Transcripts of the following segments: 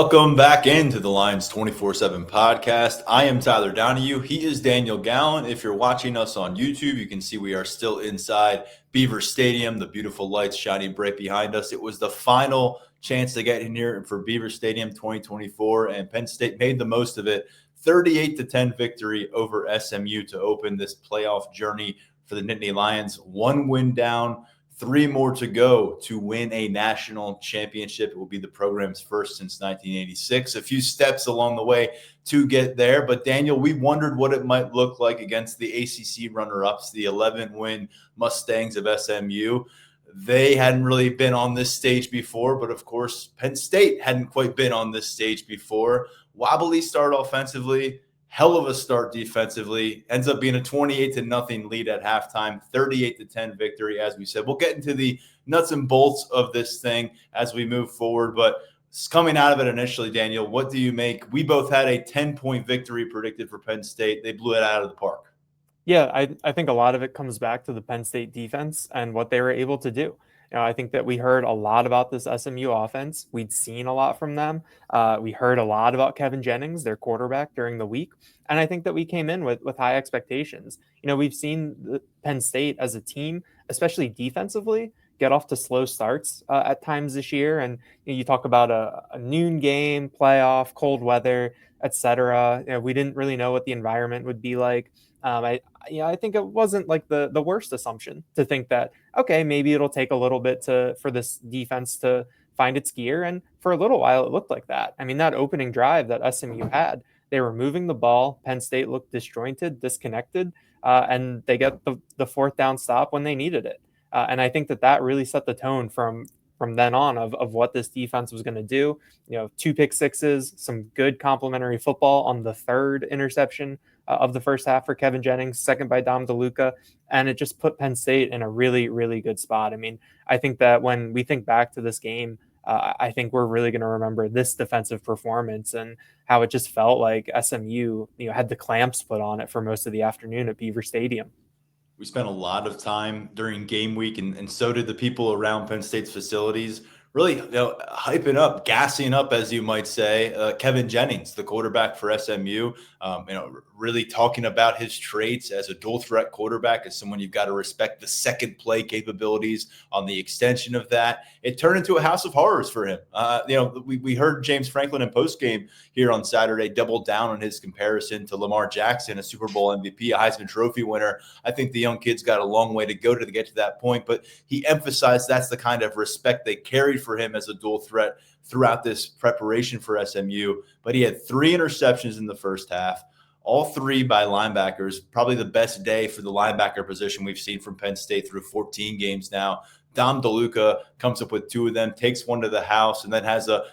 Welcome back into the Lions 24/7 podcast. I am Tyler Donahue. He is Daniel Gallen. If you're watching us on YouTube, you can see we are still inside Beaver Stadium. The beautiful lights shining bright behind us. It was the final chance to get in here for Beaver Stadium 2024, and Penn State made the most of it. 38-10 victory over SMU to open this playoff journey for the Nittany Lions. One win down. 3 more to go to win a national championship. It will be the program's first since 1986. A few steps along the way to get there. But, Daniel, we wondered what it might look like against the ACC runner-ups, the 11-win Mustangs of SMU. They hadn't really been on this stage before, but, of course, Penn State hadn't quite been on this stage before. Wobbly start offensively. Hell of a start defensively. Ends up being a 28-0 lead at halftime, 38-10 victory, as we said. We'll get into the nuts and bolts of this thing as we move forward. But coming out of it initially, Daniel, what do you make? We both had a 10-point victory predicted for Penn State. They blew it out of the park. Yeah, I think a lot of it comes back to the Penn State defense and what they were able to do. I think that we heard a lot about this SMU offense. We'd seen a lot from them. We heard a lot about Kevin Jennings, their quarterback, during the week. And I think that we came in with high expectations. We've seen Penn State as a team, especially defensively, get off to slow starts at times this year. And you talk about a noon game, playoff, cold weather, etc. We didn't really know what the environment would be like. I think it wasn't like the worst assumption to think that, okay, maybe it'll take a little bit for this defense to find its gear. And for a little while, it looked like that. I mean, that opening drive that SMU had, they were moving the ball. Penn State looked disjointed, disconnected, and they get the fourth down stop when they needed it. And I think that really set the tone from then on of what this defense was going to do. 2 pick sixes, some good complimentary football on the third interception of the first half for Kevin Jennings, second by Dom DeLuca, and it just put Penn State in a really, really good spot. I mean, I think that when we think back to this game, I think we're really going to remember this defensive performance and how it just felt like SMU, had the clamps put on it for most of the afternoon at Beaver Stadium. We spent a lot of time during game week, and so did the people around Penn State's facilities, really hyping up, gassing up, as you might say, Kevin Jennings, the quarterback for SMU, really talking about his traits as a dual threat quarterback, as someone you've got to respect the second play capabilities on the extension of that. It turned into a house of horrors for him. We heard James Franklin in postgame here on Saturday double down on his comparison to Lamar Jackson, a Super Bowl MVP, a Heisman Trophy winner. I think the young kid's got a long way to go to get to that point, but he emphasized that's the kind of respect they carried for him as a dual threat throughout this preparation for SMU. But he had 3 interceptions in the first half, all 3 by linebackers. Probably the best day for the linebacker position we've seen from Penn State through 14 games now. Dom DeLuca comes up with 2 of them, takes one to the house, and then has a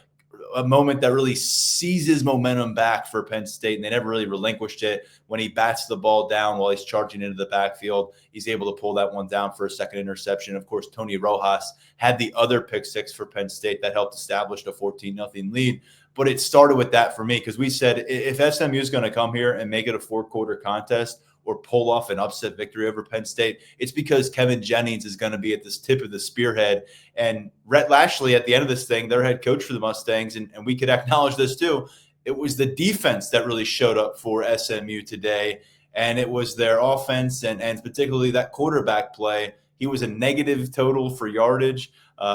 moment that really seizes momentum back for Penn State, and they never really relinquished it. When he bats the ball down while he's charging into the backfield, he's able to pull that one down for a second interception. Of course, Tony Rojas had the other pick 6 for Penn State that helped establish a 14-0 lead. But it started with that for me, because we said if SMU is going to come here and make it a 4-quarter contest or pull off an upset victory over Penn State, it's because Kevin Jennings is going to be at this tip of the spearhead. And Rhett Lashley, at the end of this thing, their head coach for the Mustangs, and we could acknowledge this too, it was the defense that really showed up for SMU today. And it was their offense and particularly that quarterback play. He was a negative total for yardage,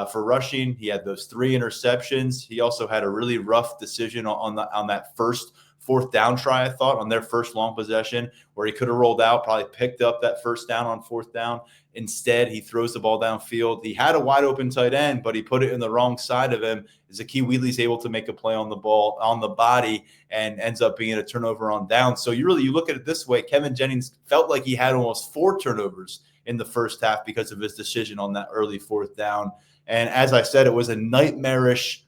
for rushing. He had those 3 interceptions. He also had a really rough decision on that first 4th down try, I thought, on their first long possession, where he could have rolled out, probably picked up that first down on 4th down. Instead, he throws the ball downfield. He had a wide open tight end, but he put it in the wrong side of him. Zakee Wheatley's able to make a play on the ball, on the body, and ends up being a turnover on down. So you look at it this way, Kevin Jennings felt like he had almost 4 turnovers in the first half because of his decision on that early 4th down. And as I said, it was a nightmarish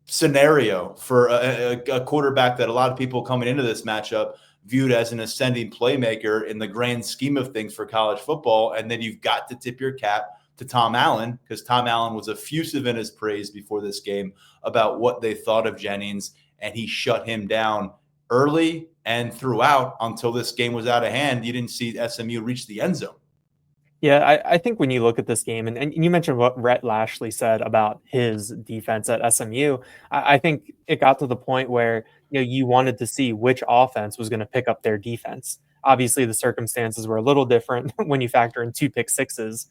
scenario for a quarterback that a lot of people coming into this matchup viewed as an ascending playmaker in the grand scheme of things for college football. And then you've got to tip your cap to Tom Allen, because Tom Allen was effusive in his praise before this game about what they thought of Jennings, and he shut him down early and throughout until this game was out of hand. You didn't see SMU reach the end zone. Yeah, I think when you look at this game, and you mentioned what Rhett Lashley said about his defense at SMU, I think it got to the point where you wanted to see which offense was going to pick up their defense. Obviously, the circumstances were a little different when you factor in two pick sixes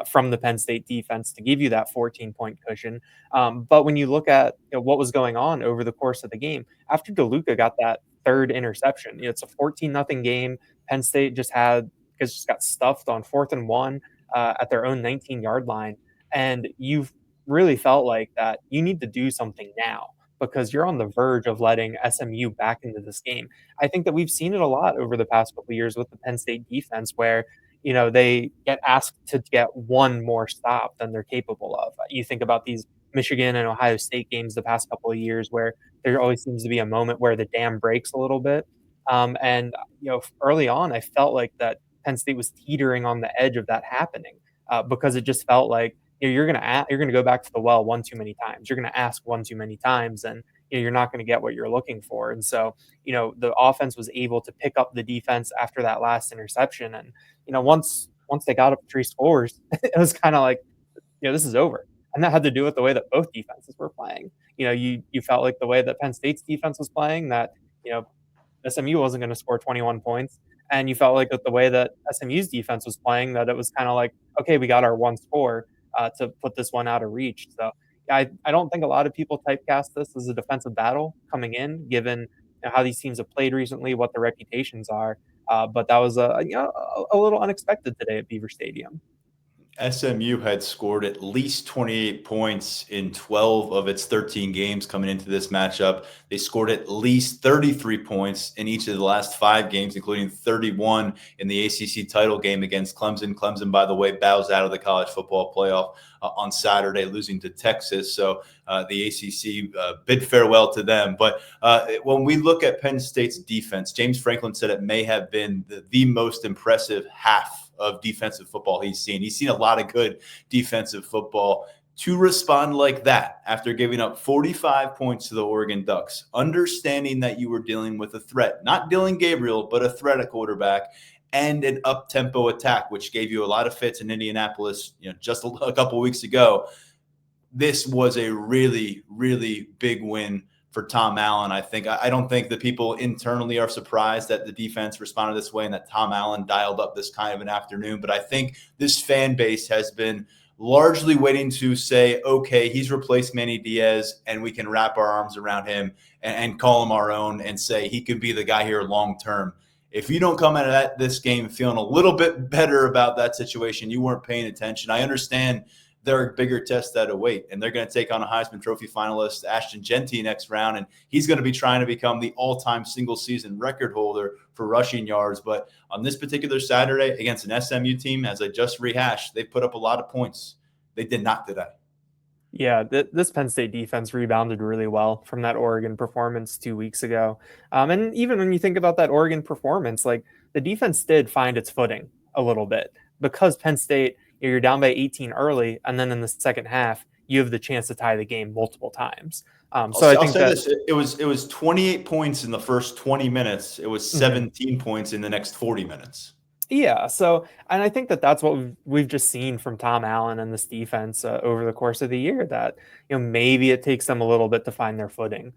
from the Penn State defense to give you that 14-point cushion. But when you look at what was going on over the course of the game, after DeLuca got that third interception, it's a 14-0 game. Penn State just got stuffed on 4th and 1 at their own 19-yard line. And you've really felt like that you need to do something now because you're on the verge of letting SMU back into this game. I think that we've seen it a lot over the past couple of years with the Penn State defense where they get asked to get one more stop than they're capable of. You think about these Michigan and Ohio State games the past couple of years where there always seems to be a moment where the dam breaks a little bit. And early on, I felt like that Penn State was teetering on the edge of that happening because it just felt like you're gonna go back to the well one too many times. You're gonna ask one too many times, and you're not going to get what you're looking for. And so the offense was able to pick up the defense after that last interception, and once they got up 3 scores, it was kind of like this is over. And that had to do with the way that both defenses were playing. You felt like the way that Penn State's defense was playing that you know SMU wasn't going to score 21 points. And you felt like with the way that SMU's defense was playing, that it was kind of like, okay, we got our one score to put this one out of reach. So yeah, I don't think a lot of people typecast this as a defensive battle coming in, given how these teams have played recently, what their reputations are. But that was a little unexpected today at Beaver Stadium. SMU had scored at least 28 points in 12 of its 13 games coming into this matchup. They scored at least 33 points in each of the last 5 games, including 31 in the ACC title game against Clemson. Clemson, by the way, bows out of the college football playoff on Saturday, losing to Texas. So the ACC bid farewell to them. But when we look at Penn State's defense, James Franklin said it may have been the most impressive half of defensive football he's seen. He's seen a lot of good defensive football. To respond like that after giving up 45 points to the Oregon Ducks, understanding that you were dealing with a threat, not Dylan Gabriel, but a threat at quarterback, and an up-tempo attack, which gave you a lot of fits in Indianapolis, just a couple weeks ago. This was a really, really big win for Tom Allen. I don't think the people internally are surprised that the defense responded this way and that Tom Allen dialed up this kind of an afternoon. But I think this fan base has been largely waiting to say, okay, he's replaced Manny Diaz and we can wrap our arms around him and call him our own and say he could be the guy here long term. If you don't come out of this game feeling a little bit better about that situation, you weren't paying attention. I understand there are bigger tests that await, and they're going to take on a Heisman Trophy finalist, Ashton Genty, next round, and he's going to be trying to become the all-time single-season record holder for rushing yards. But on this particular Saturday against an SMU team, as I just rehashed, they put up a lot of points. They did not today. Yeah, this Penn State defense rebounded really well from that Oregon performance 2 weeks ago. And even when you think about that Oregon performance, like the defense did find its footing a little bit because Penn State, you're down by 18 early, and then in the second half, you have the chance to tie the game multiple times. I'll say this: it was 28 points in the first 20 minutes. It was 17 points in the next 40 minutes. Yeah. So, and I think that that's what we've just seen from Tom Allen and this defense over the course of the year. That maybe it takes them a little bit to find their footing.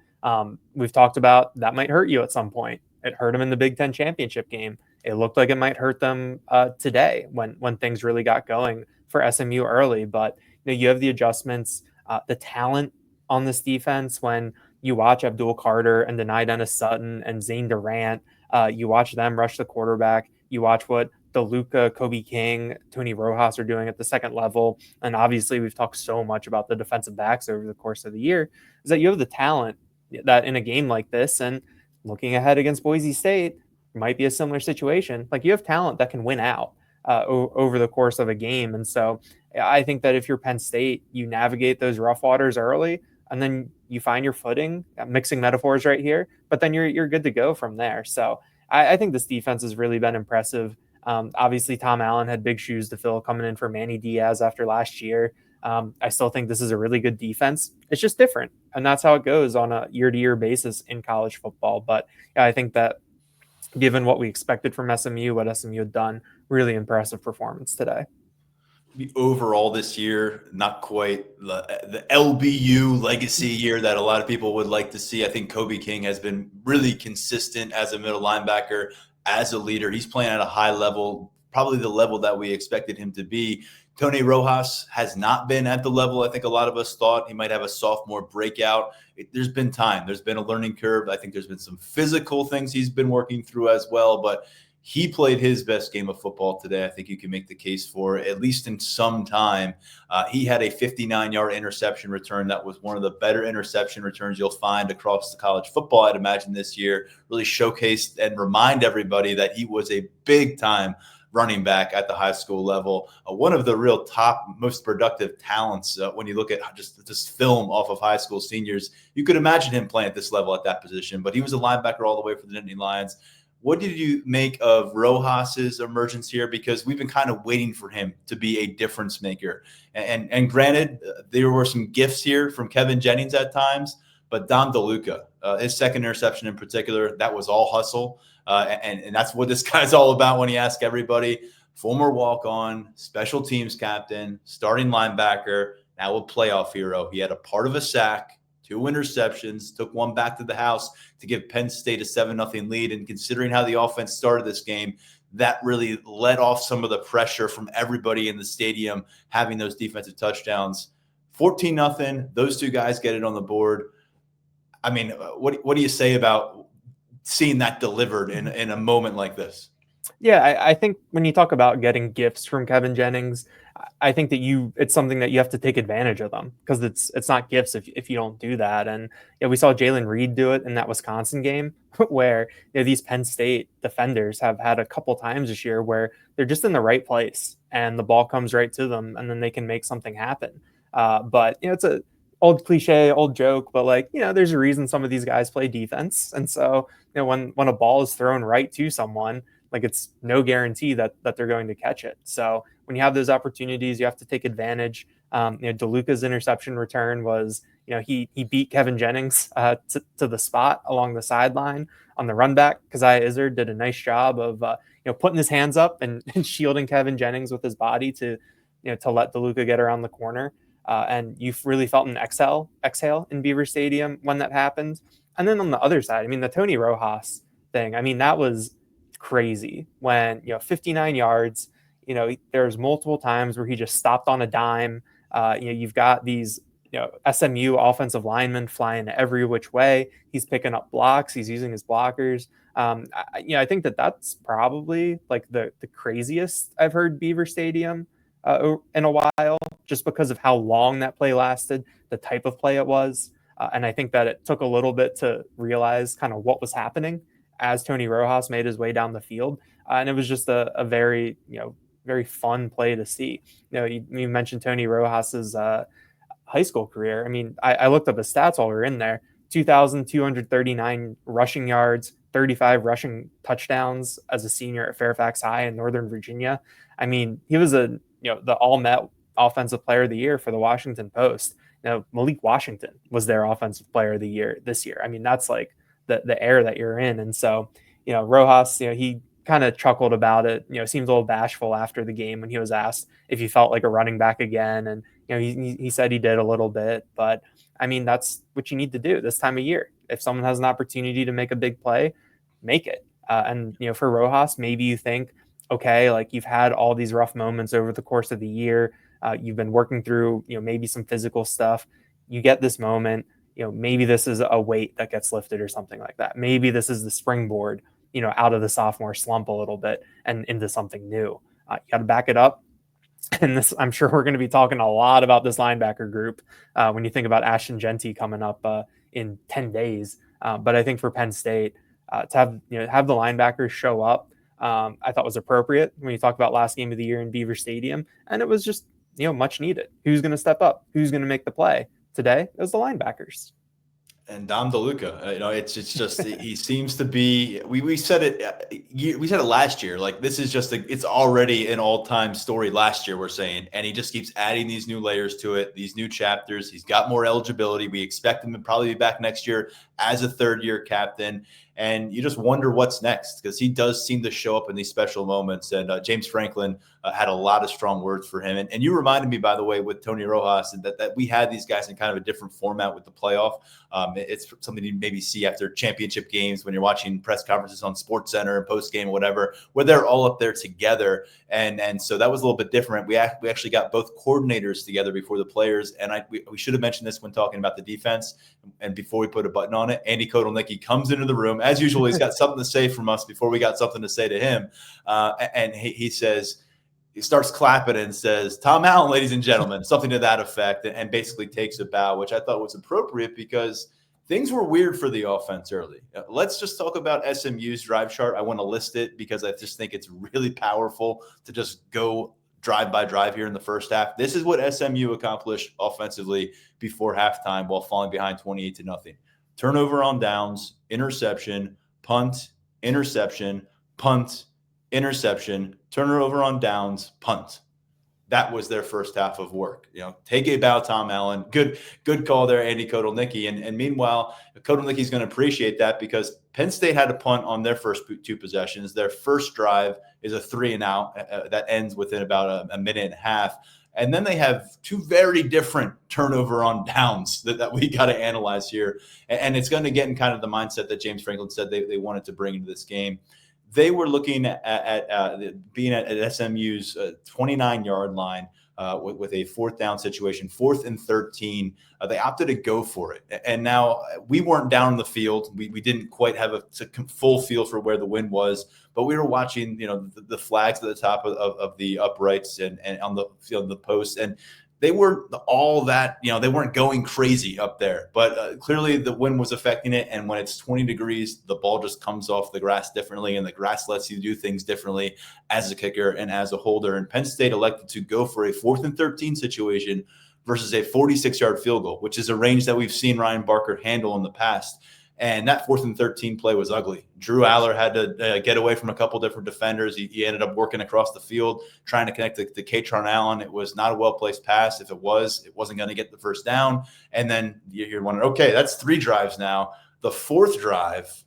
We've talked about that might hurt you at some point. It hurt them in the Big Ten championship game. It looked like it might hurt them today when things really got going for SMU early. But you have the adjustments, the talent on this defense. When you watch Abdul Carter and Denai Dennis Sutton and Zane Durant, you watch them rush the quarterback. You watch what DeLuca, Kobe King, Tony Rojas are doing at the second level. And obviously, we've talked so much about the defensive backs over the course of the year, is that you have the talent that in a game like this, and looking ahead against Boise State, might be a similar situation. Like you have talent that can win out over the course of a game. And so I think that if you're Penn State, you navigate those rough waters early, and then you find your footing, mixing metaphors right here, but then you're good to go from there. So I think this defense has really been impressive. Obviously, Tom Allen had big shoes to fill coming in for Manny Diaz after last year. I still think this is a really good defense. It's just different, and that's how it goes on a year-to-year basis in college football. But yeah, I think that given what we expected from SMU, what SMU had done, really impressive performance today. overall this year, not quite the LBU legacy year that a lot of people would like to see. I think Kobe King has been really consistent as a middle linebacker, as a leader. He's playing at a high level, probably the level that we expected him to be. Tony Rojas has not been at the level I think a lot of us thought. He might have a sophomore breakout. There's been time. There's been a learning curve. I think there's been some physical things he's been working through as well, but he played his best game of football today. I think you can make the case for, at least in some time. He had a 59-yard interception return. That was one of the better interception returns you'll find across the college football, I'd imagine, this year. Really showcased and remind everybody that he was a big-time running back at the high school level. One of the real top, most productive talents when you look at just this film off of high school seniors. You could imagine him playing at this level at that position, but he was a linebacker all the way for the Nittany Lions. What did you make of Rojas's emergence here? Because we've been kind of waiting for him to be a difference maker. And granted, there were some gifts here from Kevin Jennings at times, but Dom DeLuca, his second interception in particular, that was all hustle. And that's what this guy's all about when he asks everybody. Former walk-on, special teams captain, starting linebacker, now a playoff hero. He had a part of a sack, 2 interceptions, took one back to the house to give Penn State a 7-0 lead. And considering how the offense started this game, that really let off some of the pressure from everybody in the stadium having those defensive touchdowns. 14-0, those 2 guys get it on the board. I mean, what do you say about seeing that delivered in a moment like this? Yeah, I think when you talk about getting gifts from Kevin Jennings, I think that it's something that you have to take advantage of them, because it's not gifts if you don't do that. And we saw Jalen Reed do it in that Wisconsin game where these Penn State defenders have had a couple times this year where they're just in the right place and the ball comes right to them and then they can make something happen. But it's a old cliche, old joke, but there's a reason some of these guys play defense. And so when a ball is thrown right to someone, it's no guarantee that they're going to catch it. So when you have those opportunities, you have to take advantage. DeLuca's interception return was, he beat Kevin Jennings to the spot along the sideline on the run back. Keziah Izzard did a nice job of putting his hands up and shielding Kevin Jennings with his body to let DeLuca get around the corner. And you really felt an exhale in Beaver Stadium when that happened. And then on the other side, the Tony Rojas thing, that was crazy when 59 yards. There's multiple times where he just stopped on a dime. You've got these SMU offensive linemen flying every which way. He's picking up blocks. He's using his blockers. I think that's probably the craziest I've heard Beaver Stadium in a while, just because of how long that play lasted, the type of play it was. And I think that it took a little bit to realize kind of what was happening as Tony Rojas made his way down the field. And it was just a very, very fun play to see. You mentioned Tony Rojas's high school career. I looked up his stats while we were in there. 2,239 rushing yards, 35 rushing touchdowns as a senior at Fairfax High in Northern Virginia. He was the All-Met Offensive Player of the Year for the Washington Post. Malik Washington was their Offensive Player of the Year this year. That's the era that you're in. And so, Rojas, he kind of chuckled about it, seems a little bashful after the game when he was asked if he felt like a running back again. And, he said he did a little bit, but that's what you need to do this time of year. If someone has an opportunity to make a big play, make it. And, for Rojas, maybe you think, okay, you've had all these rough moments over the course of the year. You've been working through, maybe some physical stuff. You get this moment, maybe this is a weight that gets lifted or something like that. Maybe this is the springboard, out of the sophomore slump a little bit and into something new. You got to back it up. And this, I'm sure we're going to be talking a lot about this linebacker group when you think about Ashton Genty coming up in 10 days. But I think for Penn State to have the linebackers show up, I thought was appropriate when you talk about last game of the year in Beaver Stadium. And it was just, much needed. Who's going to step up? Who's going to make the play? Today, it was the linebackers. And Dom DeLuca, it's just he seems to be. We said it last year. This is just it's already an all-time story. Last year, we're saying, and he just keeps adding these new layers to it, these new chapters. He's got more eligibility. We expect him to probably be back next year as a third-year captain. And you just wonder what's next, because he does seem to show up in these special moments. And James Franklin had a lot of strong words for him. And you reminded me, by the way, with Tony Rojas, that we had these guys in kind of a different format with the playoff. It's something you maybe see after championship games when you're watching press conferences on SportsCenter and postgame or whatever, where they're all up there together. And so that was a little bit different. We actually got both coordinators together before the players. And we should have mentioned this when talking about the defense. And before we put a button on it, Andy Kotelnicki comes into the room. As usual, he's got something to say from us before we got something to say to him. And he says, he starts clapping and says, "Tom Allen, ladies and gentlemen," something to that effect, and basically takes a bow, which I thought was appropriate because things were weird for the offense early. Let's just talk about SMU's drive chart. I want to list it because I just think it's really powerful to just go drive by drive here in the first half. This is what SMU accomplished offensively before halftime while falling behind 28-0. Turnover on downs, interception, punt, interception, punt, interception, turnover on downs, punt. That was their first half of work. Take a bow, Tom Allen. Good call there, Andy Kotelnicki. And meanwhile, Kotelnicki's going to appreciate that because Penn State had a punt on their first two possessions. Their first drive is a 3-and-out that ends within about a minute and a half. And then they have two very different turnover on downs that we got to analyze here. And it's going to get in kind of the mindset that James Franklin said they wanted to bring into this game. They were looking at being at SMU's 29-yard line with a fourth down situation, 4th and 13. They opted to go for it. And now we weren't down in the field. We didn't quite have a full feel for where the wind was, but we were watching, the flags at the top of the uprights and on the field, the posts. And they weren't all that, they weren't going crazy up there, but clearly the wind was affecting it. And when it's 20 degrees, the ball just comes off the grass differently, and the grass lets you do things differently as a kicker and as a holder. And Penn State elected to go for a 4th and 13 situation versus a 46-yard field goal, which is a range that we've seen Ryan Barker handle in the past. And that 4th and 13 play was ugly. Drew Aller had to get away from a couple different defenders. He ended up working across the field, trying to connect to Katron Allen. It was not a well-placed pass. If it wasn't going to get the first down. And then you're wondering, okay, that's 3 drives now. The 4th drive,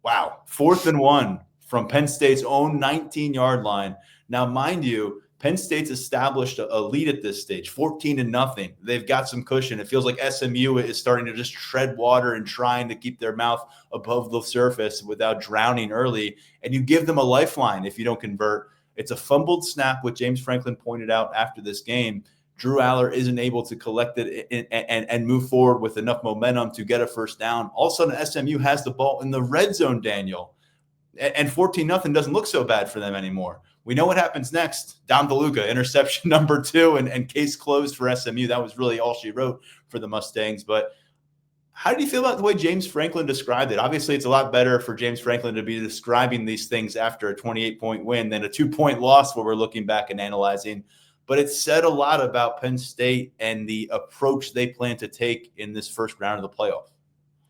wow, 4th and 1 from Penn State's own 19-yard line. Now, mind you, Penn State's established a lead at this stage, 14-0. They've got some cushion. It feels like SMU is starting to just tread water and trying to keep their mouth above the surface without drowning early. And you give them a lifeline if you don't convert. It's a fumbled snap, which James Franklin pointed out after this game. Drew Aller isn't able to collect it and move forward with enough momentum to get a first down. All of a sudden, SMU has the ball in the red zone, Daniel. And 14-0 doesn't look so bad for them anymore. We know what happens next. Dom DeLuca, interception number 2, and case closed for SMU. That was really all she wrote for the Mustangs. But how do you feel about the way James Franklin described it? Obviously, it's a lot better for James Franklin to be describing these things after a 28-point win than a 2-point loss where we're looking back and analyzing. But it said a lot about Penn State and the approach they plan to take in this first round of the playoff.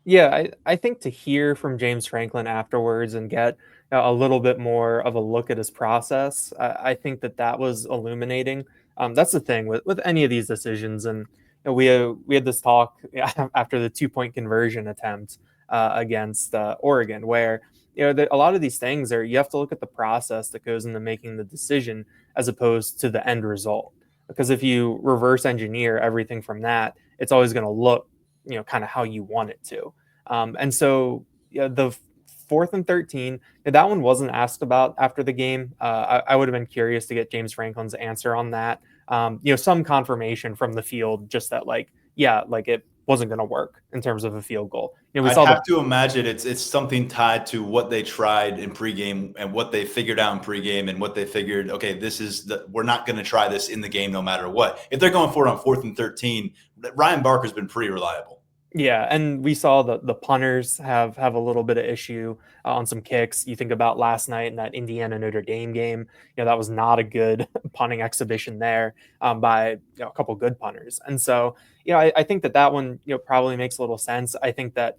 Yeah, I think to hear from James Franklin afterwards and get a little bit more of a look at his process, I think that was illuminating. That's the thing with any of these decisions. And we had this talk after the 2-point conversion attempt against Oregon, where a lot of these things you have to look at the process that goes into making the decision as opposed to the end result. Because if you reverse engineer everything from that, it's always going to look kind of how you want it to. And so the 4th and 13, that one wasn't asked about after the game. I would have been curious to get James Franklin's answer on that. Some confirmation from the field, just that it wasn't going to work in terms of a field goal. I have to imagine it's something tied to what they tried in pregame and what they figured out in pregame and what they figured, okay, we're not going to try this in the game no matter what. If they're going for it on 4th and 13, Ryan Barker's been pretty reliable. Yeah, and we saw the punters have a little bit of issue on some kicks. You think about last night in that Indiana Notre Dame game, that was not a good punting exhibition there by a couple good punters. And so, I think that one probably makes a little sense. I think that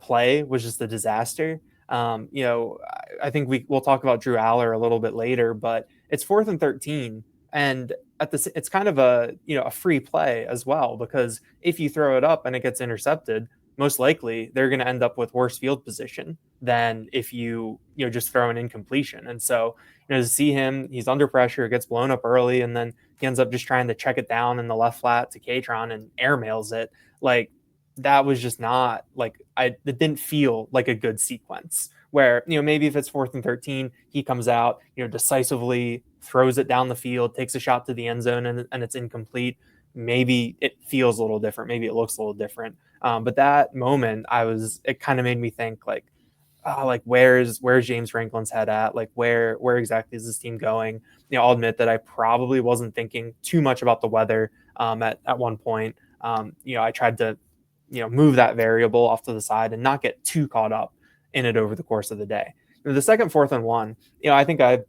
play was just a disaster. I think we'll talk about Drew Aller a little bit later, but it's 4th and 13. And it's kind of a free play as well, because if you throw it up and it gets intercepted, most likely they're going to end up with worse field position than if you just throw an incompletion. And so, to see him, he's under pressure, gets blown up early, and then he ends up just trying to check it down in the left flat to Katron and airmails it. Like, that was just not like, it didn't feel like a good sequence where, maybe if it's 4th and 13, he comes out, decisively throws it down the field, takes a shot to the end zone, and it's incomplete. Maybe it feels a little different. Maybe it looks a little different. But that moment, it kind of made me think like, oh, like where's James Franklin's head at? Like where exactly is this team going? I'll admit that I probably wasn't thinking too much about the weather at one point. I tried to move that variable off to the side and not get too caught up in it over the course of the day. The second 4th and 1, I think I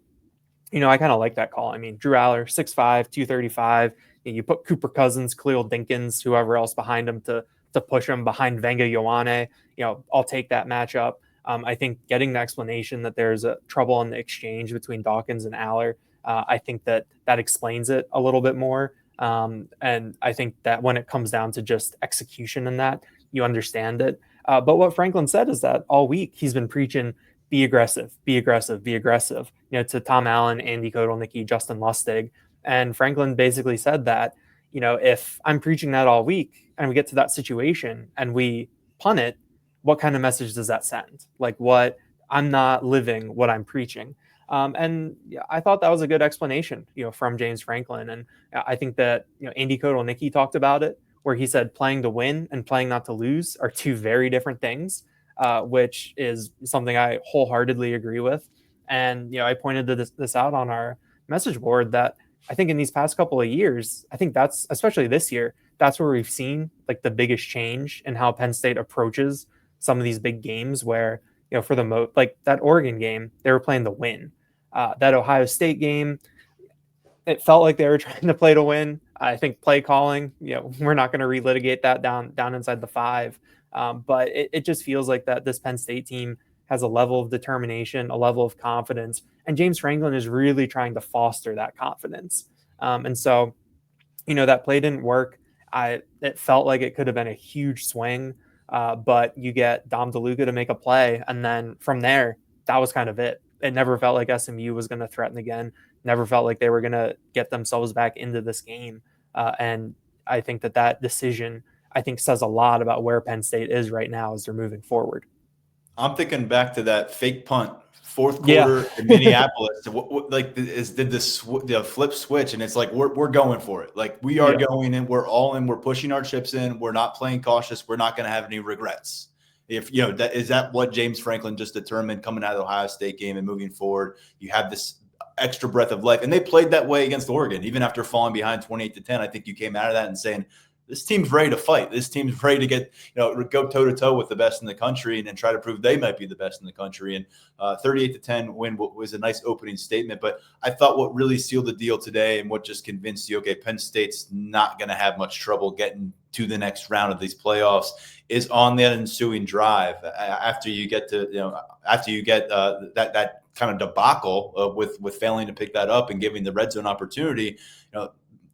kind of like that call. I mean, Drew Aller, 6'5", 235. You put Cooper Cousins, Khalil Dinkins, whoever else behind him to push him behind Venga Ioane. I'll take that matchup. I think getting the explanation that there's a trouble in the exchange between Dawkins and Aller, I think that explains it a little bit more. And I think that when it comes down to just execution in that, you understand it. But what Franklin said is that all week he's been preaching, be aggressive, be aggressive, be aggressive, to Tom Allen, Andy Kotelnicki, Justin Lustig. And Franklin basically said that, if I'm preaching that all week and we get to that situation and we punt it, what kind of message does that send? Like I'm not living what I'm preaching. And I thought that was a good explanation, from James Franklin. And I think that, Andy Kotelnicki talked about it, where he said playing to win and playing not to lose are two very different things, which is something I wholeheartedly agree with. And, I pointed this out on our message board that I think in these past couple of years, I think that's, especially this year, that's where we've seen like the biggest change in how Penn State approaches some of these big games where, for the most, like that Oregon game, they were playing to win. That Ohio State game, it felt like they were trying to play to win. I think play calling, we're not going to relitigate that down inside the 5. But it just feels like that this Penn State team has a level of determination, a level of confidence, and James Franklin is really trying to foster that confidence. And so, that play didn't work. It felt like it could have been a huge swing, but you get Dom DeLuca to make a play, and then from there, that was kind of it. It never felt like SMU was going to threaten again. Never felt like they were going to get themselves back into this game. And I think that decision, says a lot about where Penn State is right now as they're moving forward. I'm thinking back to that fake punt, 4th quarter in Minneapolis. Did the flip switch, and it's like we're going for it. Like we are going in, we're all in, we're pushing our chips in, we're not playing cautious, we're not going to have any regrets. If is that what James Franklin just determined coming out of the Ohio State game and moving forward? You have this extra breath of life, and they played that way against Oregon, even after falling behind 28-10. I think you came out of that and saying, this team's ready to fight. This team's ready to get, go toe to toe with the best in the country and try to prove they might be the best in the country. And 38-10 win was a nice opening statement. But I thought what really sealed the deal today and what just convinced you, okay, Penn State's not going to have much trouble getting to the next round of these playoffs is on that ensuing drive after you get to, that kind of debacle with failing to pick that up and giving the red zone opportunity.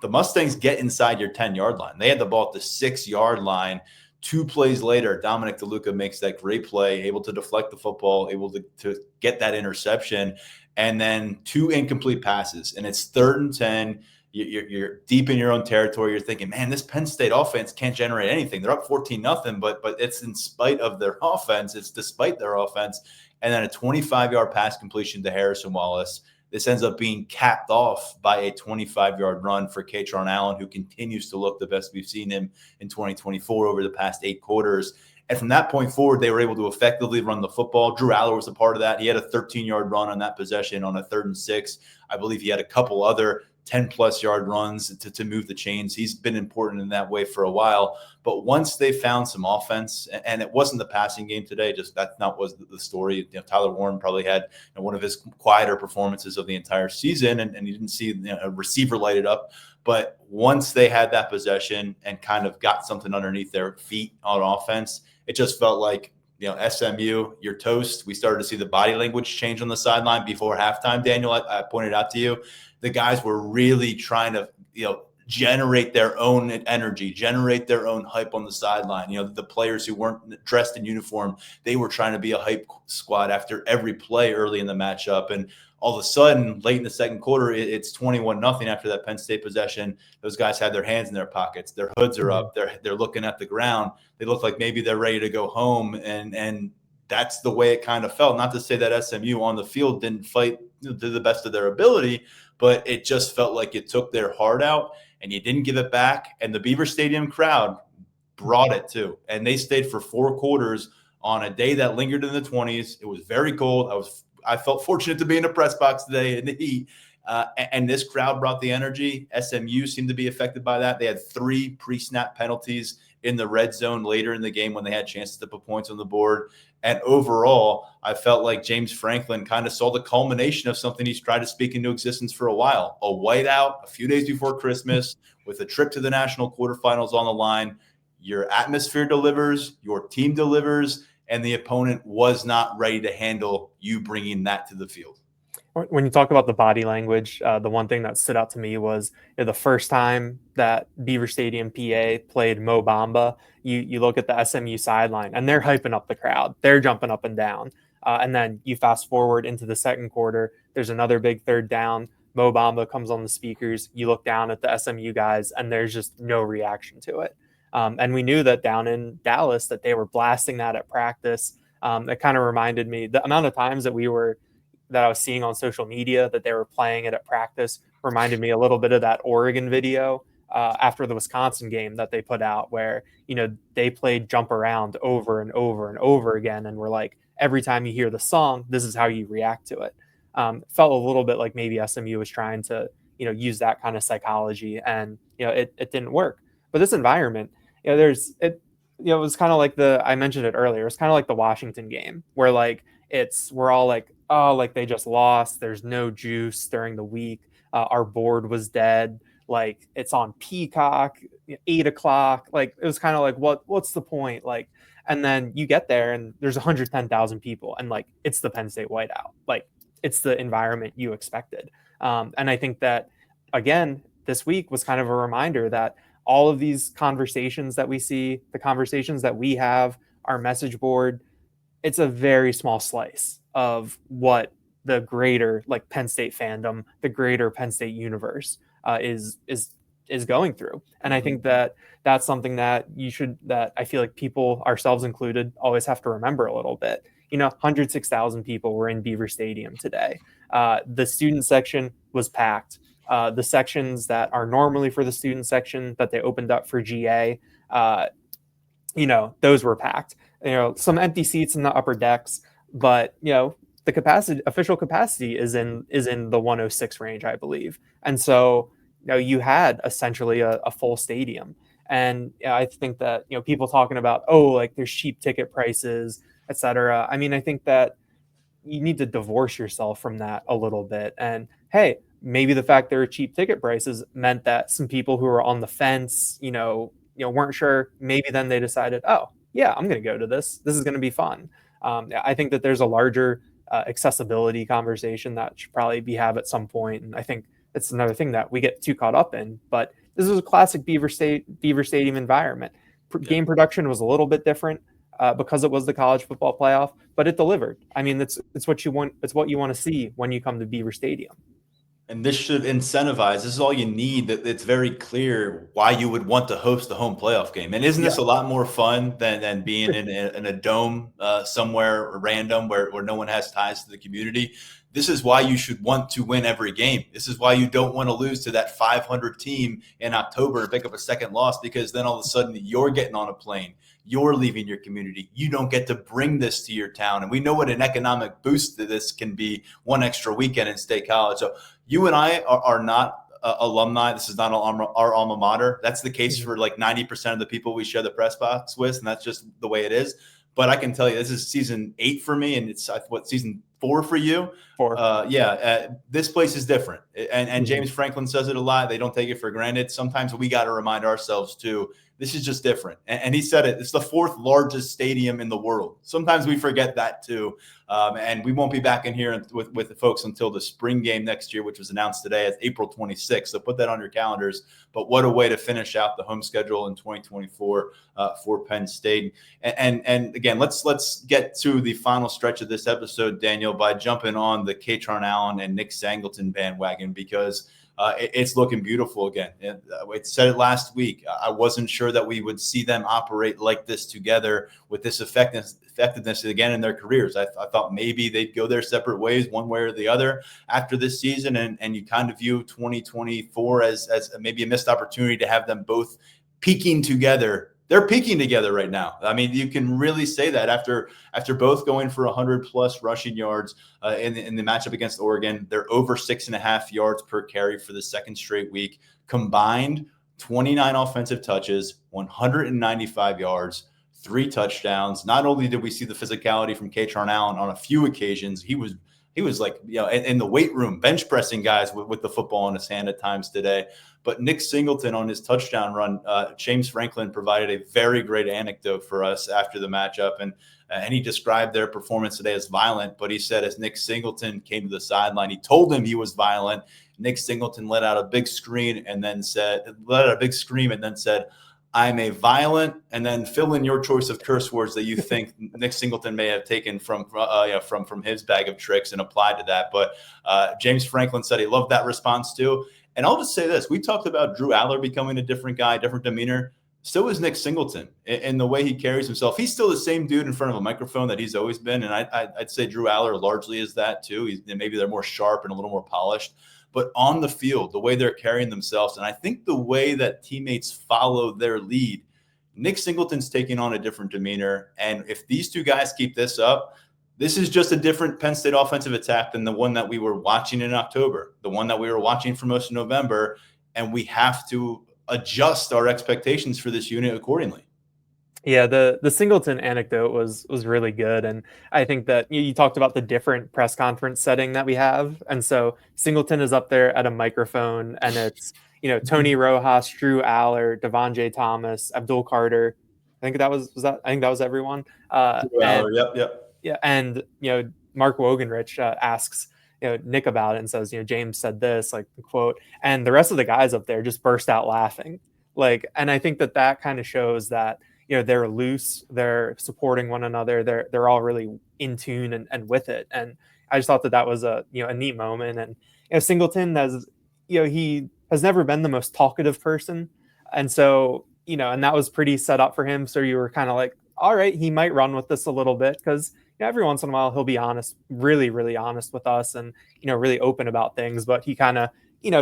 The Mustangs get inside your 10-yard line. They had the ball at the 6-yard line. 2 plays later, Dominic DeLuca makes that great play, able to deflect the football, able to get that interception, and then 2 incomplete passes. And it's 3rd and 10. You're deep in your own territory. You're thinking, man, this Penn State offense can't generate anything. They're up 14-0, but it's in spite of their offense. It's despite their offense. And then a 25-yard pass completion to Harrison Wallace. This ends up being capped off by a 25-yard run for Katron Allen, who continues to look the best we've seen him in 2024 over the past 8 quarters. And from that point forward, they were able to effectively run the football. Drew Aller was a part of that. He had a 13-yard run on that possession on a 3rd and 6. I believe he had a couple other 10-plus yard runs to move the chains. He's been important in that way for a while. But once they found some offense, and it wasn't the passing game today, just that not was the story. Tyler Warren probably had one of his quieter performances of the entire season, and you didn't see a receiver light it up. But once they had that possession and kind of got something underneath their feet on offense, it just felt like, SMU, you're toast. We started to see the body language change on the sideline before halftime. Daniel, I pointed out to you, the guys were really trying to, generate their own energy, generate their own hype on the sideline. The players who weren't dressed in uniform, they were trying to be a hype squad after every play early in the matchup. And all of a sudden, late in the second quarter, it's 21-0 after that Penn State possession. Those guys had their hands in their pockets. Their hoods are up. They're looking at the ground. They look like maybe they're ready to go home. And that's the way it kind of felt. Not to say that SMU on the field didn't fight to the best of their ability, but it just felt like it took their heart out and you didn't give it back. And the Beaver Stadium crowd brought it too. And they stayed for 4 quarters on a day that lingered in the 20s. It was very cold. I felt fortunate to be in the press box today in the heat. And this crowd brought the energy. SMU seemed to be affected by that. They had 3 pre-snap penalties in the red zone later in the game when they had chances to put points on the board. And overall, I felt like James Franklin kind of saw the culmination of something he's tried to speak into existence for a while. A whiteout a few days before Christmas with a trip to the national quarterfinals on the line. Your atmosphere delivers, your team delivers, and the opponent was not ready to handle you bringing that to the field. When you talk about the body language, the one thing that stood out to me was the first time that Beaver Stadium, PA played Mo Bamba, you look at the SMU sideline and they're hyping up the crowd. They're jumping up and down. And then you fast forward into the second quarter, there's another big third down. Mo Bamba comes on the speakers. You look down at the SMU guys and there's just no reaction to it. And we knew that down in Dallas that they were blasting that at practice. It kind of reminded me the amount of times that I was seeing on social media that they were playing it at practice reminded me a little bit of that Oregon video after the Wisconsin game that they put out where, they played Jump Around over and over and over again. And we're like, every time you hear the song, this is how you react to it. It felt a little bit like maybe SMU was trying to, use that kind of psychology and, it didn't work. But this environment, it was kind of like I mentioned it earlier. It was kind of like the Washington game where we're all like, oh, like they just lost. There's no juice during the week. Our board was dead. Like it's on Peacock, 8 o'clock. Like it was kind of like, what's the point? Like, and then you get there and there's 110,000 people and like, it's the Penn State whiteout. Like it's the environment you expected. And I think that again, this week was kind of a reminder that all of these conversations that we see, the conversations that we have, our message board, it's a very small slice of what the greater like Penn State fandom, the greater Penn State universe is going through. And I think that that's something that that I feel like people, ourselves included, always have to remember a little bit. 106,000 people were in Beaver Stadium today. The student section was packed. The sections that are normally for the student section that they opened up for GA, those were packed. Some empty seats in the upper decks, but the official capacity is in the 106 range, I believe. And so you had essentially a full stadium. And I think that people talking about there's cheap ticket prices, etc. I mean, I think that you need to divorce yourself from that a little bit. And hey, maybe the fact there were cheap ticket prices meant that some people who were on the fence, weren't sure. Maybe then they decided, oh yeah, I'm going to go to this. This is going to be fun. I think that there's a larger accessibility conversation that should probably be had at some point. And I think it's another thing that we get too caught up in, but this is a classic Beaver Stadium environment. Game production was a little bit different because it was the college football playoff, but it delivered. I mean, it's what you want. It's what you want to see when you come to Beaver Stadium. And this should incentivize. This is all you need. That it's very clear why you would want to host the home playoff game. And isn't this a lot more fun than being in a dome somewhere random where no one has ties to the community? This is why you should want to win every game. This is why you don't want to lose to that 500 team in October to pick up a second loss, because then all of a sudden you're getting on a plane. You're leaving your community. You don't get to bring this to your town. And we know what an economic boost that this can be, one extra weekend in State College. So you and I are not alumni. This is not our alma mater. That's the case for like 90% of the people we share the press box with, and that's just the way it is. But I can tell you, this is season 8 for me, and it's season 4 for you. 4. This place is different. And James Franklin says it a lot. They don't take it for granted. Sometimes we got to remind ourselves too, this is just different. And he said it. It's the 4th largest stadium in the world. Sometimes we forget that too. And we won't be back in here with the folks until the spring game next year, which was announced today as April 26th. So put that on your calendars. But what a way to finish out the home schedule in 2024 for Penn State. And again, let's get to the final stretch of this episode, Daniel, by jumping on the Katron Allen and Nick Singleton bandwagon, because it's looking beautiful again. I said it last week. I wasn't sure that we would see them operate like this together with this effectiveness again in their careers. I thought maybe they'd go their separate ways one way or the other after this season. And you kind of view 2024 as maybe a missed opportunity to have them both peaking together. They're peaking together right now. I mean, you can really say that after both going for 100+ rushing yards in the matchup against Oregon. They're over 6.5 yards per carry for the second straight week. Combined 29 offensive touches, 195 yards, 3 touchdowns. Not only did we see the physicality from Katron Allen on a few occasions, he was like, in the weight room, bench pressing guys with the football in his hand at times today. But Nick Singleton on his touchdown run, James Franklin provided a very great anecdote for us after the matchup. And he described their performance today as violent. But he said as Nick Singleton came to the sideline, he told him he was violent. Nick Singleton let out a big scream and then said, I'm a violent, and then fill in your choice of curse words that you think Nick Singleton may have taken from his bag of tricks and applied to that. But James Franklin said he loved that response too. And I'll just say this. We talked about Drew Aller becoming a different guy, different demeanor. So is Nick Singleton in the way he carries himself. He's still the same dude in front of a microphone that he's always been. And I'd say Drew Aller largely is that too. Maybe they're more sharp and a little more polished. But on the field, the way they're carrying themselves, and I think the way that teammates follow their lead, Nick Singleton's taking on a different demeanor. And if these two guys keep this up, this is just a different Penn State offensive attack than the one that we were watching in October, the one that we were watching for most of November. And we have to adjust our expectations for this unit accordingly. Yeah, the Singleton anecdote was really good. And I think that you talked about the different press conference setting that we have. And so Singleton is up there at a microphone, and it's, Tony Rojas, Drew Aller, Devon J. Thomas, Abdul Carter. I think that was everyone. Yep. Yeah. And, Mark Wogenrich asks, Nick about it and says, James said this, like the quote, and the rest of the guys up there just burst out laughing. And I think that kind of shows that, they're loose, they're supporting one another, they're all really in tune and with it. And I just thought that was a neat moment. And Singleton he has never been the most talkative person, and so and that was pretty set up for him. So you were kind of like, all right, he might run with this a little bit, because every once in a while he'll be honest, really, really honest with us, and really open about things. But he kind of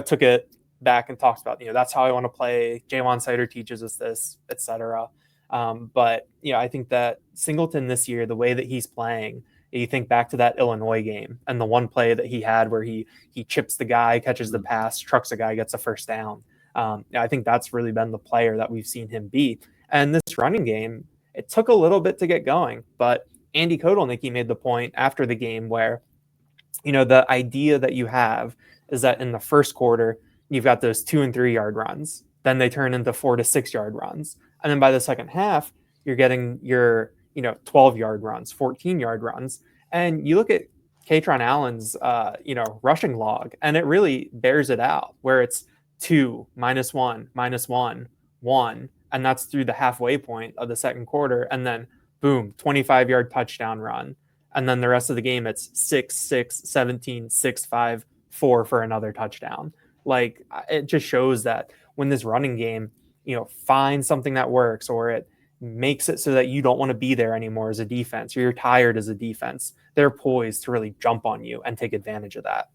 took it back and talks about that's how I want to play. Jaywan Sider teaches us this, etc. But I think that Singleton this year, the way that he's playing, you think back to that Illinois game and the one play that he had where he chips the guy, catches the pass, trucks a guy, gets a first down. I think that's really been the player that we've seen him be. And this running game, it took a little bit to get going, but Andy Kotelnicki made the point after the game where, the idea that you have is that in the first quarter, you've got those 2 and 3 yard runs. Then they turn into 4 to 6 yard runs. And then by the second half, you're getting your, 12 yard runs, 14 yard runs. And you look at Katron Allen's, rushing log, and it really bears it out, where it's 2, -1, -1, 1. And that's through the halfway point of the second quarter. And then boom, 25 yard touchdown run. And then the rest of the game, it's 6, 6, 17, 6, 5, 4 for another touchdown. It just shows that when this running game, finds something that works, or it makes it so that you don't want to be there anymore as a defense, or you're tired as a defense, they're poised to really jump on you and take advantage of that.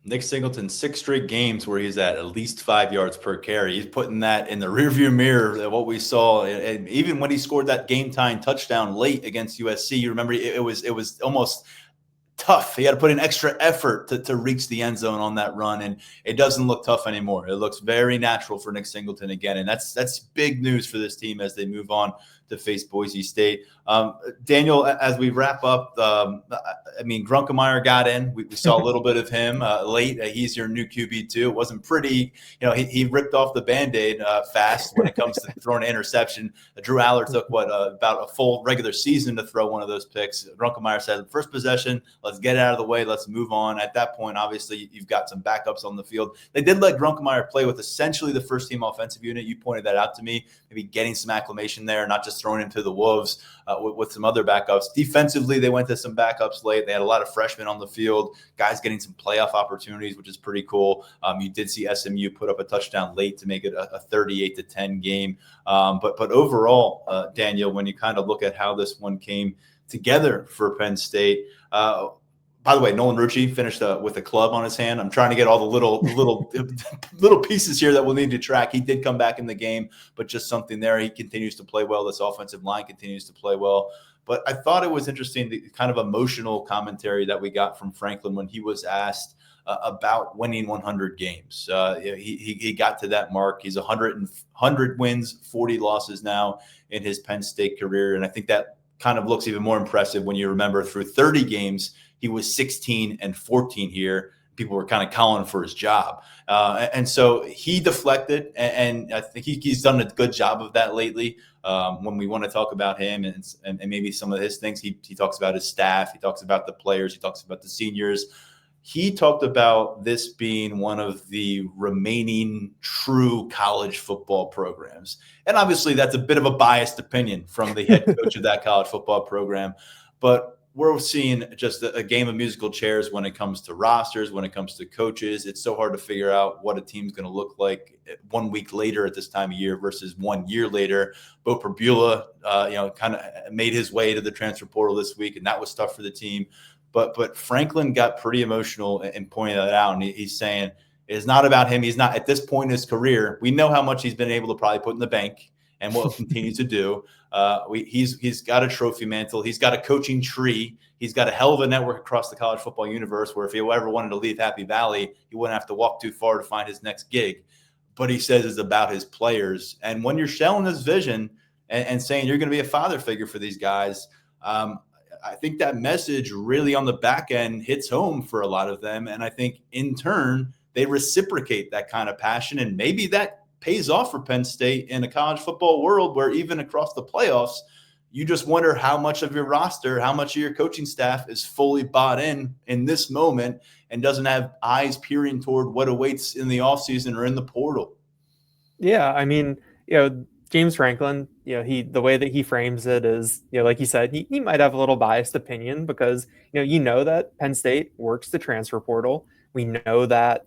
Nick Singleton, 6 straight games where he's at least 5 yards per carry. He's putting that in the rearview mirror, what we saw. And even when he scored that game-tying touchdown late against USC, you remember it was almost tough. He had to put in extra effort to reach the end zone on that run, and it doesn't look tough anymore. It looks very natural for Nick Singleton again, and that's big news for this team as they move on to face Boise State. Daniel, as we wrap up, Grunkemeyer got in. We saw a little bit of him late. He's your new QB2. It wasn't pretty. He ripped off the Band-Aid fast when it comes to throwing an interception. Drew Aller took about a full regular season to throw one of those picks. Grunkemeyer said, first possession, let's get it out of the way. Let's move on. At that point, obviously, you've got some backups on the field. They did let Grunkemeyer play with essentially the first-team offensive unit. You pointed that out to me, maybe getting some acclimation there, not just throwing him to the wolves with some other backups. Defensively, they went to some backups late. They had a lot of freshmen on the field, guys getting some playoff opportunities, which is pretty cool. You did see SMU put up a touchdown late to make it a 38-10 game. But overall, Daniel, when you kind of look at how this one came together for Penn State, by the way, Nolan Rucci finished with a club on his hand. I'm trying to get all the little pieces here that we'll need to track. He did come back in the game, but just something there. He continues to play well. This offensive line continues to play well. But I thought it was interesting, the kind of emotional commentary that we got from Franklin when he was asked about winning 100 games. He got to that mark. He's 100 wins, 40 losses now in his Penn State career. And I think that kind of looks even more impressive when you remember through 30 games, he was 16-14 here. People were kind of calling for his job. And so he deflected, and I think he's done a good job of that lately. When we want to talk about him and maybe some of his things, he talks about his staff. He talks about the players. He talks about the seniors. He talked about this being one of the remaining true college football programs. And obviously that's a bit of a biased opinion from the head coach of that college football program. But we're seeing just a game of musical chairs when it comes to rosters, when it comes to coaches. It's so hard to figure out what a team's going to look like 1 week later at this time of year versus 1 year later. Bo Perbula, kind of made his way to the transfer portal this week, and that was tough for the team. But Franklin got pretty emotional and pointed that out, and he's saying it's not about him. He's not at this point in his career. We know how much he's been able to probably put in the bank and will continue to do. He's got a trophy mantle. He's got a coaching tree. He's got a hell of a network across the college football universe where if he ever wanted to leave Happy Valley, he wouldn't have to walk too far to find his next gig. But he says it's about his players. And when you're showing this vision and saying you're going to be a father figure for these guys, I think that message really on the back end hits home for a lot of them. And I think in turn, they reciprocate that kind of passion. And maybe that pays off for Penn State in a college football world where even across the playoffs, you just wonder how much of your roster, how much of your coaching staff is fully bought in this moment and doesn't have eyes peering toward what awaits in the offseason or in the portal. Yeah, I mean, James Franklin, the way that he frames it is, like you said, he might have a little biased opinion because, that Penn State works the transfer portal. We know that,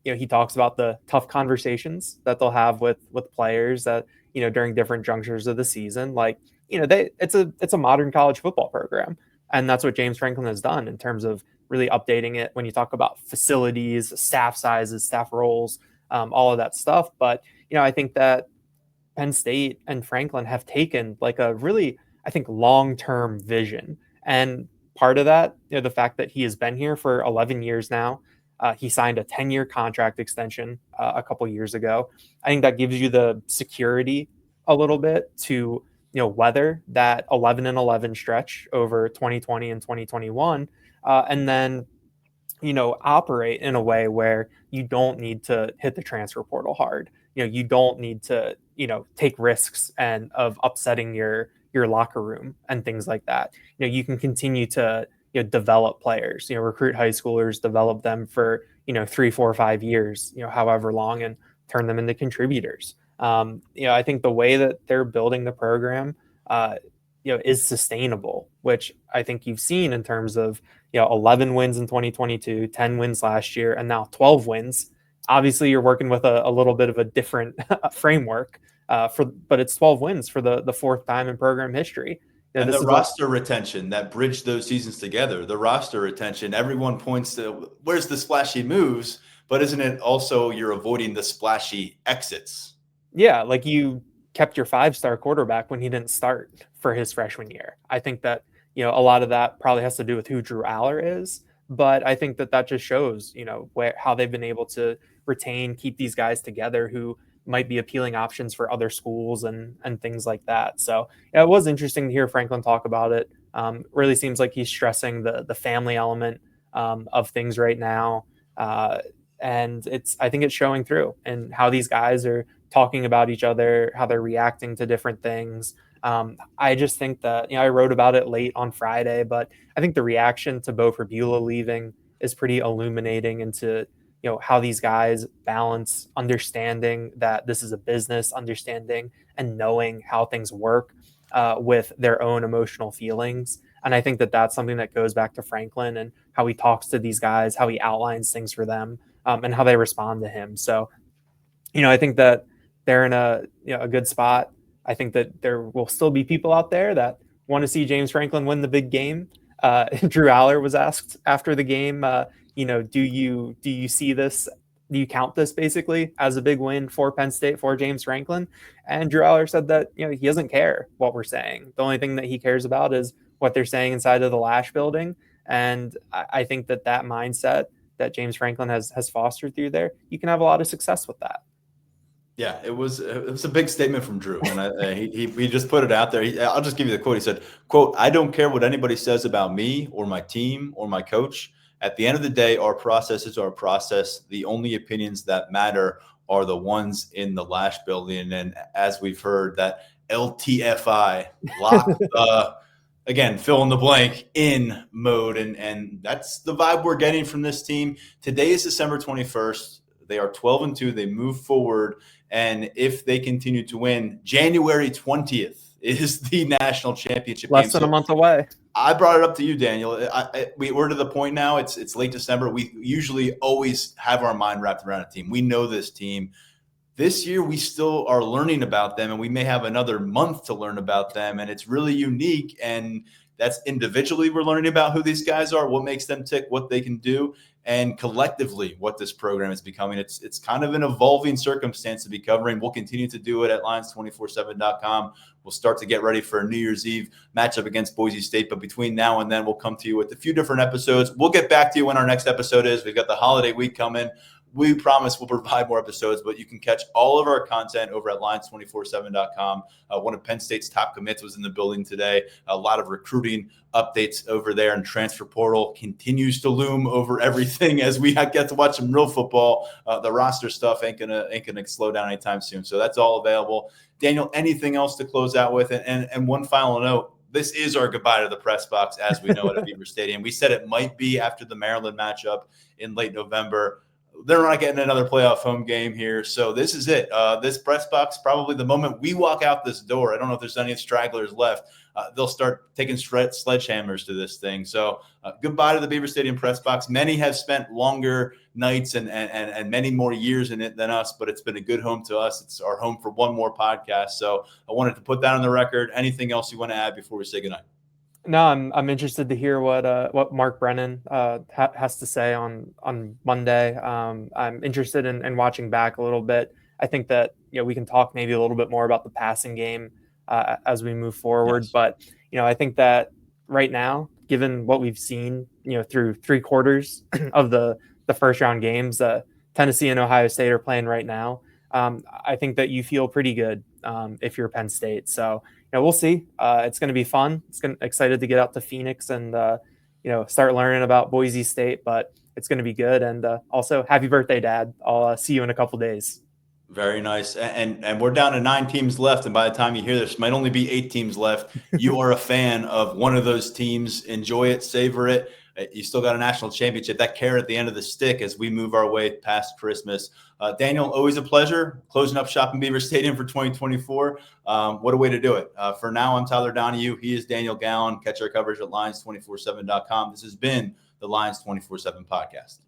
he talks about the tough conversations that they'll have with players that, during different junctures of the season. Like, it's a modern college football program. And that's what James Franklin has done in terms of really updating it when you talk about facilities, staff sizes, staff roles, all of that stuff. But, I think that Penn State and Franklin have taken like a really, I think, long-term vision. And part of that, the fact that he has been here for 11 years now, he signed a 10-year contract extension a couple years ago. I think that gives you the security a little bit to, weather that 11-11 stretch over 2020 and 2021. And then, operate in a way where you don't need to hit the transfer portal hard. You don't need to, take risks and of upsetting your locker room and things like that. You can continue to, develop players, recruit high schoolers, develop them for, 3, 4, 5 years, however long, and turn them into contributors. I think the way that they're building the program, is sustainable, which I think you've seen in terms of, 11 wins in 2022, 10 wins last year, and now 12 wins. Obviously, you're working with a little bit of a different framework, but it's 12 wins for the fourth time in program history. And the roster retention that bridged those seasons together, the roster retention, everyone points to where's the splashy moves, but isn't it also you're avoiding the splashy exits? Yeah, like you kept your 5-star quarterback when he didn't start for his freshman year. I think that, a lot of that probably has to do with who Drew Aller is, but I think that just shows, how they've been able to retain, keep these guys together who might be appealing options for other schools and things like that. So yeah, it was interesting to hear Franklin talk about it. Really seems like he's stressing the family element of things right now. And I think it's showing through and how these guys are talking about each other, how they're reacting to different things. I just think that, I wrote about it late on Friday, but I think the reaction to Bo Fabula leaving is pretty illuminating into, how these guys balance understanding that this is a business, understanding and knowing how things work with their own emotional feelings. And I think that that's something that goes back to Franklin and how he talks to these guys, how he outlines things for them, and how they respond to him. So, I think that they're in a good spot. I think that there will still be people out there that want to see James Franklin win the big game. Drew Aller was asked after the game, do you see this? Do you count this basically as a big win for Penn State for James Franklin? And Drew Aller said that he doesn't care what we're saying. The only thing that he cares about is what they're saying inside of the Lash building. And I think that mindset that James Franklin has fostered through there, you can have a lot of success with that. Yeah, it was a big statement from Drew, and he just put it out there. I'll just give you the quote. He said, "Quote: I don't care what anybody says about me or my team or my coach. At the end of the day, our process is our process. The only opinions that matter are the ones in the Lash building." And as we've heard, that LTFI lock, again, fill in the blank in mode, and that's the vibe we're getting from this team. Today is December 21st. They are 12-2. They move forward. And if they continue to win, January 20th is the national championship Less than a month away. I brought it up to you, Daniel. We're to the point now. It's late December. We usually always have our mind wrapped around a team. We know this team. This year, we still are learning about them, and we may have another month to learn about them. And it's really unique. And that's individually we're learning about who these guys are, what makes them tick, what they can do, and collectively what this program is becoming. It's kind of an evolving circumstance to be covering. We'll continue to do it at Lions247.com. We'll start to get ready for a New Year's Eve matchup against Boise State. But between now and then, we'll come to you with a few different episodes. We'll get back to you when our next episode is. We've got the holiday week coming. We promise we'll provide more episodes, but you can catch all of our content over at Lions247.com. One of Penn State's top commits was in the building today. A lot of recruiting updates over there, and transfer portal continues to loom over everything as we get to watch some real football. The roster stuff ain't gonna slow down anytime soon. So that's all available. Daniel, anything else to close out with? And one final note. This is our goodbye to the press box as we know it at Beaver Stadium. We said it might be after the Maryland matchup in late November. They're not getting another playoff home game here. So this is it. This press box, probably the moment we walk out this door. I don't know if there's any stragglers left. They'll start taking sledgehammers to this thing. So goodbye to the Beaver Stadium press box. Many have spent longer nights and many more years in it than us, but it's been a good home to us. It's our home for one more podcast. So I wanted to put that on the record. Anything else you want to add before we say goodnight? No, I'm interested to hear what Mark Brennan has to say on Monday. I'm interested in watching back a little bit. I think that we can talk maybe a little bit more about the passing game as we move forward. Yes. But I think that right now, given what we've seen through 3 quarters of the first round games, Tennessee and Ohio State are playing right now. I think that you feel pretty good if you're Penn State. So we'll see. It's going to be fun. Excited to get out to Phoenix and start learning about Boise State. But it's going to be good. And also, happy birthday, Dad! I'll see you in a couple days. Very nice. And we're down to 9 teams left. And by the time you hear this, might only be 8 teams left. You are a fan of one of those teams. Enjoy it, savor it. You still got a national championship, that carrot at the end of the stick as we move our way past Christmas. Daniel, always a pleasure closing up shop in Beaver Stadium for 2024. What a way to do it. For now, I'm Tyler Donahue. He is Daniel Gowan. Catch our coverage at Lions247.com. This has been the Lions 24/7 podcast.